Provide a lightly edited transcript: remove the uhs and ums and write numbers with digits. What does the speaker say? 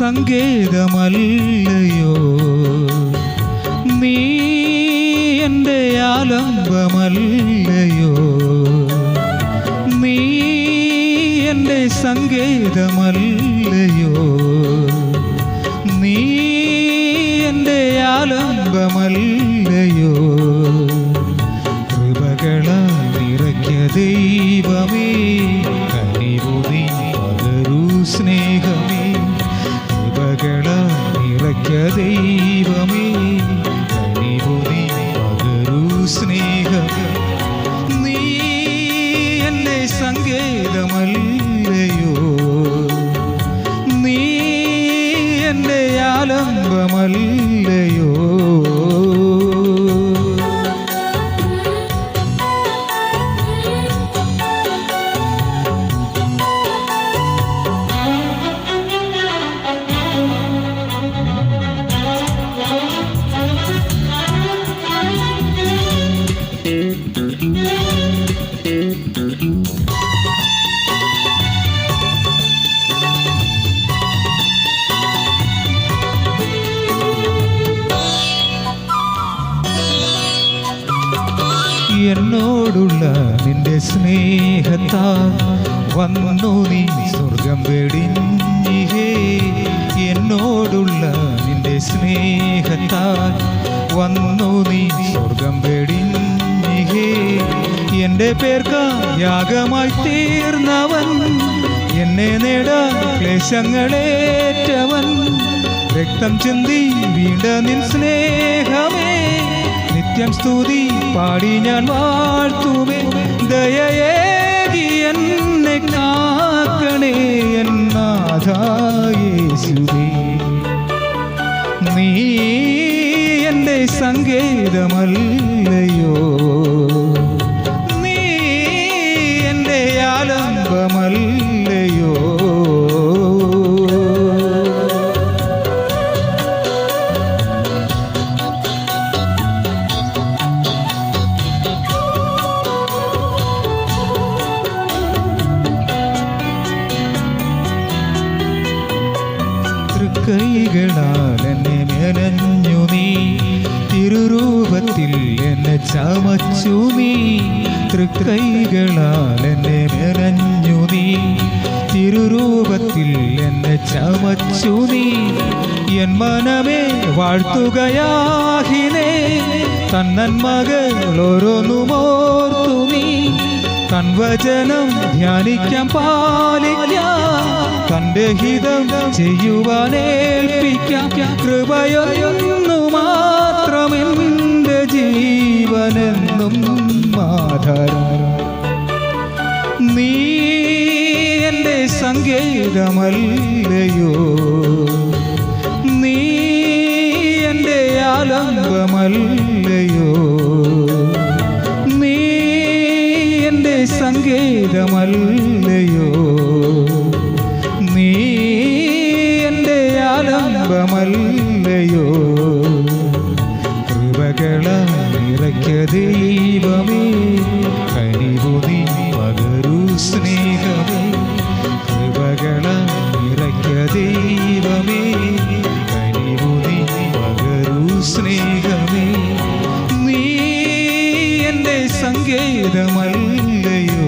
സങ്കേതമല്ലയോ, നീ എൻ്റെ ആലംബമല്ലയോ, നീ എൻ്റെ സങ്കേതമല്ലയോ, നീ എൻ്റെ ആലംബമല്ലയോ. കൃപകളാൽ നിറയ്ക്ക ദൈവമേ, കനിവു നീ പകരൂ സ്നേഹമേ. കൃപകളാൽ നിറയ്ക്ക ദൈവമേ, കനിവു നീ പകരൂ സ്നേഹമേ. നീ എൻ്റെ സങ്കേതമല്ലയോ, നീ എൻ്റെ ആലംബമല്ലയോ. എന്നോടുള്ള നിന്റെ സ്നേഹത്താൽ വന്നു നീ സ്വർഗം വെടിഞ്ഞിഹേ. എന്നോടുള്ള നിന്റെ സ്നേഹത്താൽ വന്നു നീ സ്വർഗം വെടിഞ്ഞിഹേ. എൻ്റെ പേർക്ക് യാഗമായി തീർന്നവൻ, എന്നെ നേടാൻ ക്ലേശങ്ങളേറ്റവൻ, രക്തം ചിന്തി വീണ്ട നിൻ സ്നേഹമേ. നിത്യം സ്തുതി പാടി ഞാൻ വാഴ്ത്തുമേ. ദയയേകി എന്നെ കാക്കണേ എൻ നാഥാ യേശുവേ. നീ എൻ്റെ സങ്കേതമല്ലയോ, നീ എൻ്റെ ആലംബമല്ലയോ. തൃക്കൈകളാൽ എന്നെ മെനഞ്ഞു നീ, തിരുരൂപത്തിൽ എന്നെ ചമച്ചു നീ. തൃക്കൈകളാൽ എന്നെ മെനഞ്ഞു നീ, തിരുരൂപത്തിൽ എന്നെ ചമച്ചു നീ. എൻ മനമേ വാഴ്ത്തുകയാഹിനേ, തന്നന്മകൾ ഓരോന്നുമോർത്തു നീ. തൻ വചനം ധ്യാനിക്കാം പാലിക്കാം, തൻ്റെ ഹിതം ചെയ്യുവാനേൽപ്പിക്കാം. കൃപയൊന്നു മാത്രമെൻ്റെ ജീവനെന്നും ആധാരം. നീ എൻ്റെ സങ്കേതമല്ലയോ, നീ എൻ്റെ ആലംബമല്ലയോ, നീ എൻ്റെ സങ്കേതമല്ലയോ, നീ എൻ്റെ ആലംബമല്ലയോ. കൃപകളാൽ നിറയ്ക്ക ദൈവമേ, കനിവു നീ പകരൂ സ്നേഹമേ. കൃപകളാൽ നിറയ്ക്ക ദൈവമേ, കനിവു നീ പകരൂ സ്നേഹമേ. നീ എൻ്റെ സങ്കേതമല്ലയോ.